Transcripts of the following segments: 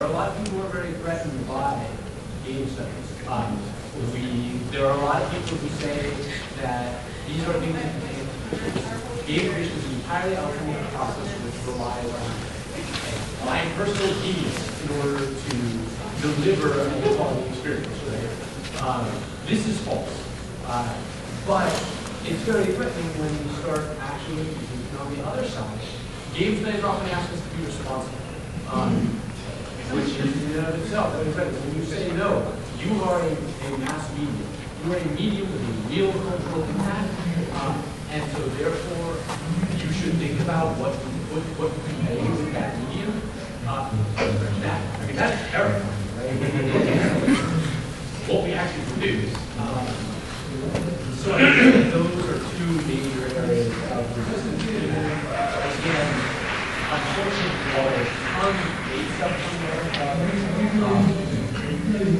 There are a lot of people who are very threatened by game studies. There are a lot of people who say that these are things that game creation is an entirely alternate process which relies on my personal genius in order to deliver a good quality experience. Right? This is false. But it's very threatening when you start actually using on the other side. Game studies often ask us to be responsible. Which is in and of itself very threatening. When you say no, you are a mass medium. You are a medium with a real cultural impact, and so therefore you should think about what you convey with that medium. That's terrifying, right? What we actually produce. So I think those are two major areas of resistance. Again, unfortunately, while there's tons of great stuff coming out of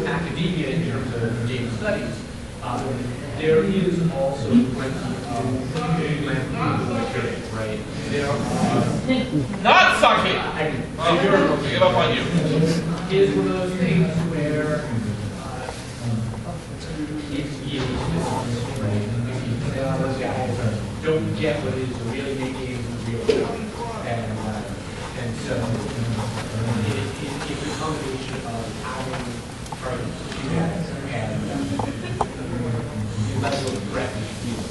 academia in terms of game studies, there is also plenty of material, right? There are not sucking. I give up on you. Is one of those things where it's right? Those guys don't get what it is to really make games in real time, and so it's a combination of having friends and the level of breadth you feel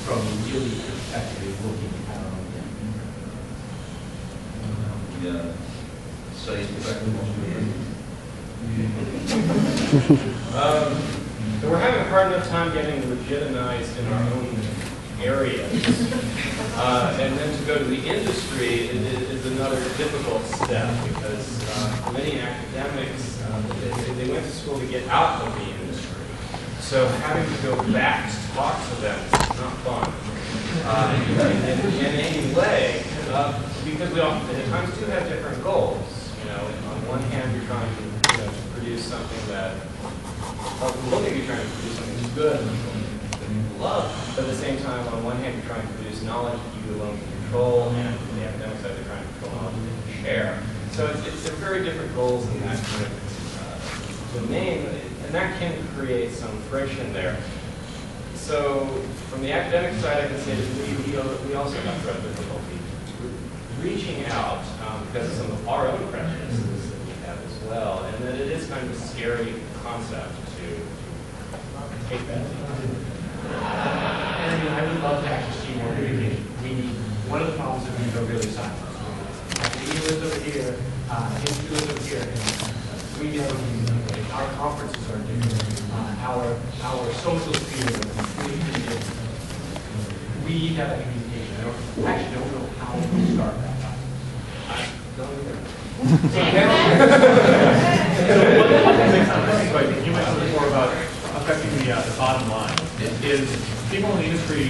from a really perspective looking at our own game. Yeah. Studies perspective. So we're having a hard enough time getting legitimized in our own areas. And then to go to the industry is another difficult step because for many academics, they went to school to get out of the industry. So having to go back to talks events is not fun in any way, because we often at times do have different goals. You know, on one hand, you're trying to produce something that looking you're trying to produce something that's good and that you love, but at the same time, on one hand, you're trying to produce knowledge that you alone can control, and on the academic side, you're trying to control knowledge that you share. So it's very different goals in that kind of domain, and that can create some friction there. So from the academic side, I can say that we also have great difficulty reaching out because of some of our own prejudices that we have as well, and that it is kind of a scary concept to take that. And I mean, I would love to actually see more communication. We need, one of the problems is we go really silent. Academia lives over here, history lives over here, and we know our conferences are different. Our social spheres are completely different. We need to have that communication. I actually don't know how to start that. You mentioned before about affecting the bottom line. Is people in the industry,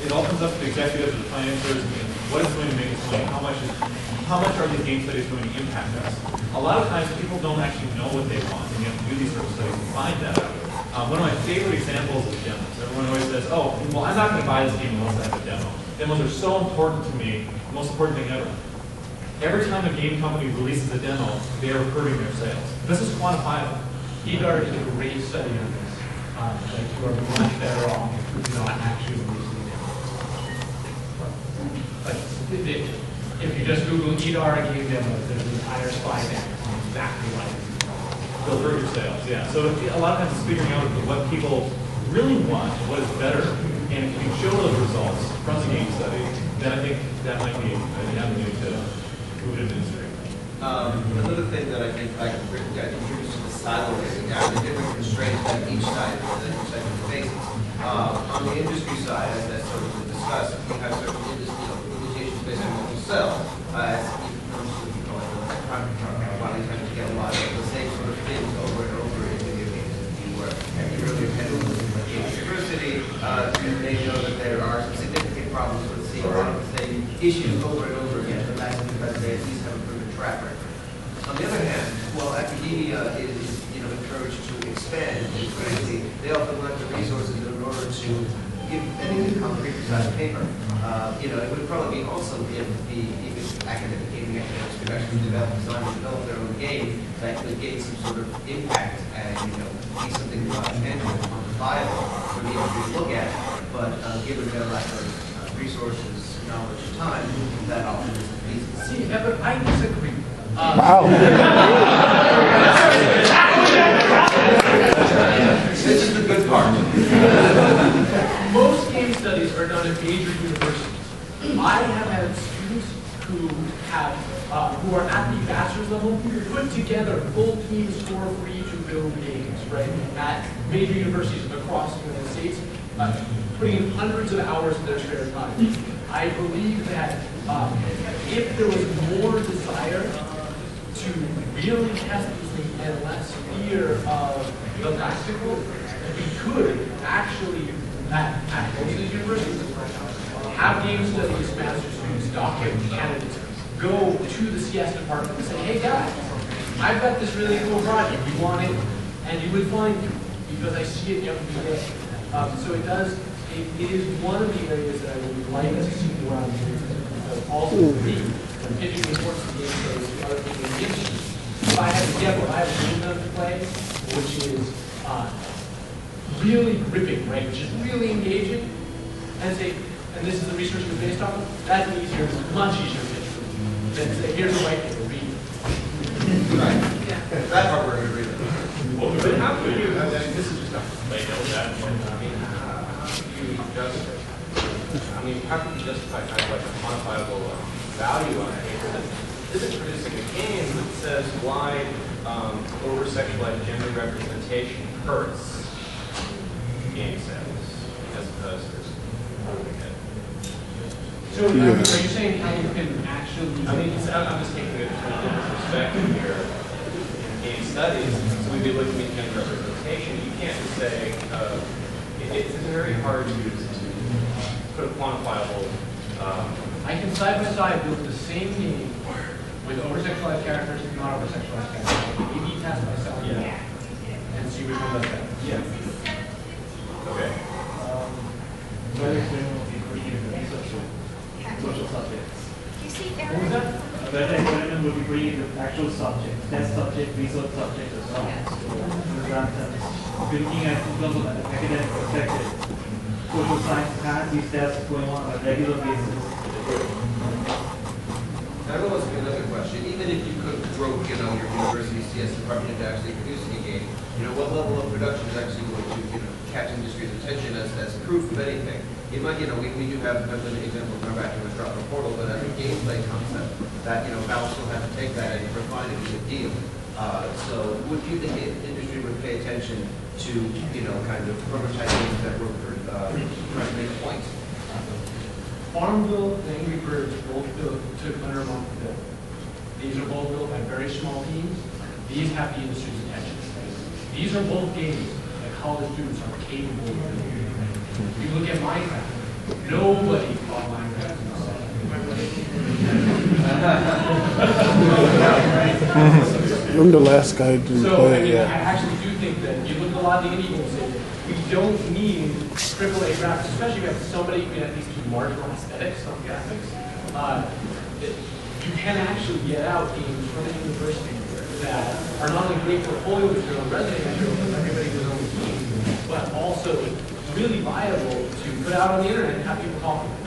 it all comes up to the executives or the financiers, and what is going to make us money? How much are these game studies going to impact us? A lot of times people don't actually know what they want, and you have to do these sort of studies to find that out. One of my favorite examples is demos. Everyone always says, oh, well, I'm not going to buy this game unless I have a demo. Demos are so important to me, the most important thing ever. Every time a game company releases a demo, they are hurting their sales. This is quantifiable. EDAR did a great study on this. Like you are much better off not actually releasing it. But if you just Google EDAR game demos, there's an entire slide deck on exactly why They'll hurt your sales, yeah. So a lot of times it's figuring out what people really want, what is better, and if you show those results from the game study, then I think that might be an avenue to move it into industry. Another thing that I think I can introduce to the silos and the different constraints that each side faces. On the industry side, as I sort of discussed, we have certain limitations based on what we sell. As you know, Wiley trying to get a lot of the same sort of things over and over in video games. If you were at the earlier panel at university, you may know that there are some significant problems with seeing a lot of the same issues over and over again, but that's because they at least have a proven track record. On the other hand, while academia is encouraged to expand and critically, they often lack the resources in order to give anything concrete besides paper. You know, it would probably be awesome if even gaming academics could actually design and develop their own game that could gain some sort of impact and, you know, be something tangible, quantifiable for the industry to look at. But given their lack of resources, knowledge, and time, that often isn't easy. See, but I disagree. This is the good part. Most game studies are done at major universities. I have had students who are at the bachelor's level who put together full teams for free to build games, right? At major universities across the United States, putting in hundreds of hours of their spare time. I believe that if there was more desire to really test these things and less fear of the practical, we could actually, at most of these universities, have game studies master's students, doctorate candidates, go to the CS department and say, hey guys, I've got this really cool project, you want it? And you would find it, because I see it every day. So it is one of the areas that I would like to see more on the also agree on pitching the importance of game studies to other people in the industry. If I had to get I have a game done to play, which is really gripping, right? Which is really engaging, and say, and this is the research was based on, that's easier, much easier to pitch for me than say, here's a white paper, read it. Right. Yeah. That part we're going to read it. Well, but how could you, I mean, this is just not play devil's advocate. I mean, how could you justify, how could you justify kind of like a quantifiable value on a paper that isn't producing a game that says why over-sexualized gender representation hurts game sales as opposed to improving it? So are you saying how you can actually? I mean, I'm just taking it from a different perspective here. In game studies, so we'd be looking at gender representation. You can't just say, it's very hard to put a quantifiable. I can side by side build the same game with over-sexualized characters and not over-sexualized characters. A/B test myself, and see which one does better. Yeah. Okay. Social subjects. What was that? Better experiment would be bringing the actual subject, test subject, research subject as well. If you're looking at in terms of an academic perspective, social science has these tests going on a regular basis. That was another question. Even if you could broke, you know, your university CS department into actually producing a game, you know, what level of production is actually going to, you know, catch industry's attention as proof of anything? It might, you know, we do have an example of back to a drop a portal, but as a gameplay concept, that, you know, Valve still have to take that and refine it to a deal. So would you think industry would pay attention to, you know, kind of prototype games that were trying to make a point? Farmville and Angry Birds both took under a month to build. These are both built by very small teams. These have the industry's attention. These are both games that college students are capable of building. If you look at Minecraft, nobody called Minecraft. I'm the last guy to So, play I it, mean, I yeah. actually do think that you look at a lot of the indie games, we don't need AAA graphics, especially if you have somebody who can at least do marginal aesthetics on graphics. You can actually get out games from a university that are not only great portfolio material and resume material for everybody who's on the team, but also really viable to put out on the internet and have people talk about it.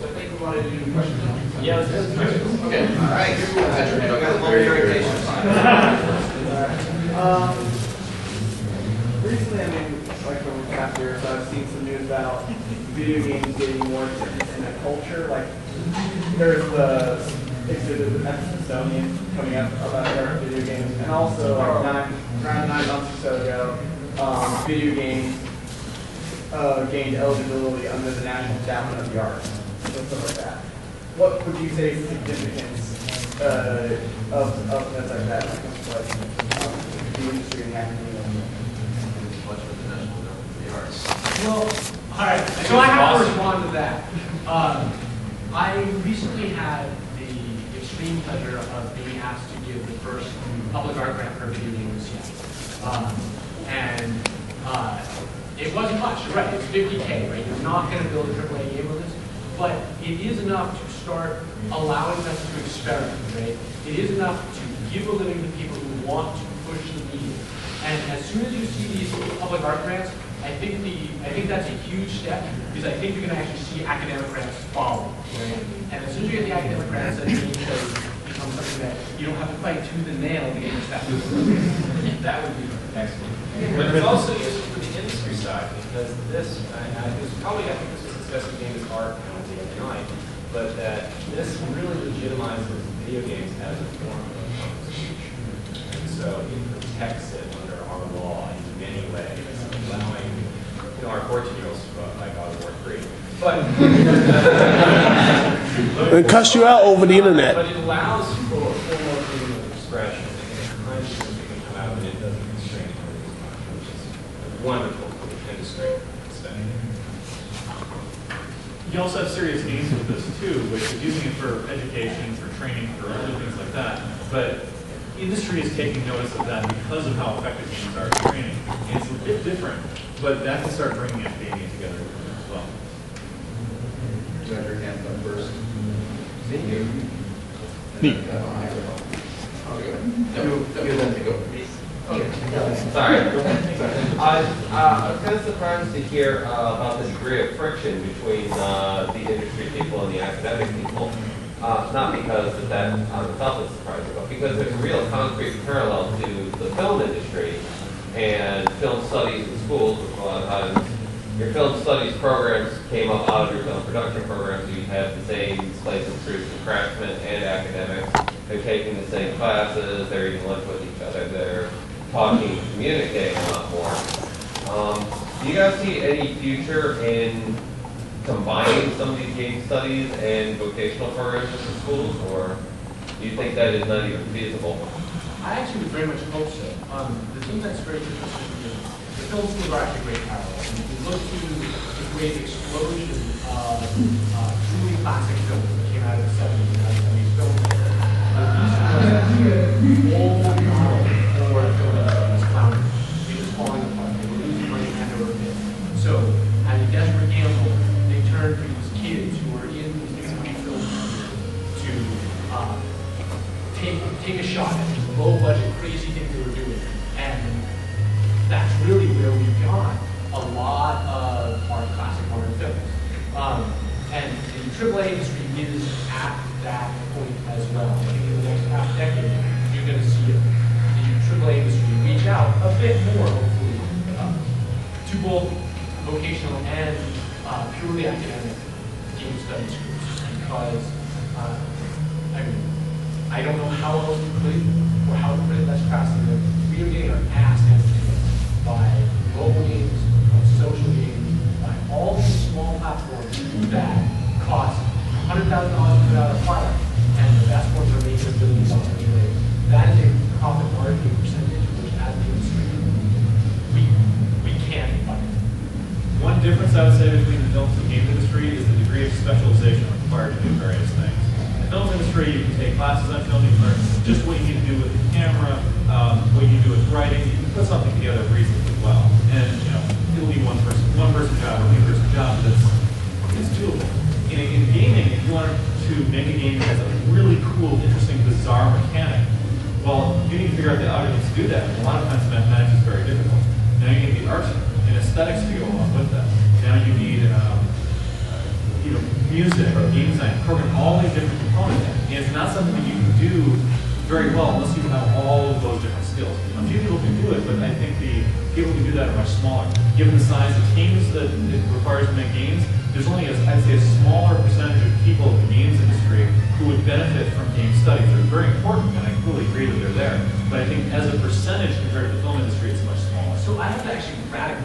So I think we want to do questions. Yeah, let's do questions. Okay. All right. I got very patient. Recently, I mean, like over the past year or so, I've seen some news about video games getting more in a culture. Like, there's the exhibit at the Smithsonian coming up about their video games, and also like around 9 months or so ago, video games gained eligibility under the National Endowment of the Arts, and stuff like that. What would you say is the significance of events like that when it comes to like the industry and the academia? Well, all right. So I have to respond to that. I recently had the extreme pleasure of being asked to give the first public art grant for video games yet. It wasn't much, you're right, it's 50K, right? You're not going to build a AAA game with this, but it is enough to start allowing us to experiment, right? It is enough to give a living to people who want to push the medium. And as soon as you see these public art grants, I think that's a huge step, because I think you're going to actually see academic grants follow, right? And as soon as you get the academic grants, that means that it becomes something that you don't have to fight tooth and nail to get your stuff. That would be excellent. But it's also useful for the industry side, because this, I think this was discussed in Game is Art tonight, but that this really legitimizes video games as a form of speech. And so it protects it under our law in many ways, allowing, our 14-year-olds like God of War 3. But And cuss you out over the internet. But it allows for more freedom of expression, and it kinds of things that can come out, and it doesn't constrain it as much, which is wonderful for the industry. You also have serious needs with this too, which is using it for education, for training, for other things like that. But industry is taking notice of that because of how effective games are at training. And it's a bit different, but that can start bringing academia together as well. You had your hand up first. Sorry. I was kind of surprised to hear about the degree of friction between the industry people and the academic people. Not because that itself is surprising, but because there's a real concrete parallel to the film industry and film studies in schools. A lot of times, your film studies programs came up out of your film production programs. So you have the same places, students and craftsmen and academics. They're taking the same classes. They're eating lunch with each other. They're talking, communicating a lot more. Do you guys see any future in combining some of these game studies and vocational programs in the schools, or do you think that is not even feasible? I actually would very much hope so. The thing that's very interesting is the film schools are actually great parallels. And if you look to the great explosion of truly classic films that came out of the 70s and 70s film, these was actually old model for film was clowning. It was falling apart. They were losing money and they were big. So, as a desperate gamble, they turned to these kids who were in these different films to take a shot at these low-budget, crazy things they were doing. And that's really where we've got a lot of our classic modern films. And the AAA industry is at that point as well. I think in the next half decade, you're going to see the AAA industry reach out a bit more, hopefully, to both vocational and purely academic game studies groups. Because, I don't know how else to put it, or how to put it less crassly, but we are getting our ass handed by mobile games, by social games, by all these small platforms that cost $100,000 to put out a product, and the best ones are making $1 billion anyway. That is a profit margin percentage, which as an industry, we can't fight. One difference I would say between the film and game industry is the degree of specialization required to do various things. In the film industry, you can take classes on film, you can learn just what you need to do with the camera, what you need to do with writing. You can put something together reasonably well. And it'll be one person job or one person job, but it's doable. In gaming, if you wanted to make a game that has a really cool, interesting, bizarre mechanic, well, you need to figure out the algorithms to do that. And a lot of times mathematics is very difficult. Now you need art and aesthetics to go along with that. Now you need music or game design, program, all these different components. And it's not something that you can do very well unless you have all of those different skills. A few people can do it, but I think the people who can do that are much smaller. Given the size of teams that it requires to make games, there's only, I'd say, a smaller percentage of people in the games industry who would benefit from game studies. They're very important, and I fully agree that they're there. But I think as a percentage compared to the film industry, it's much smaller. So I have to actually radically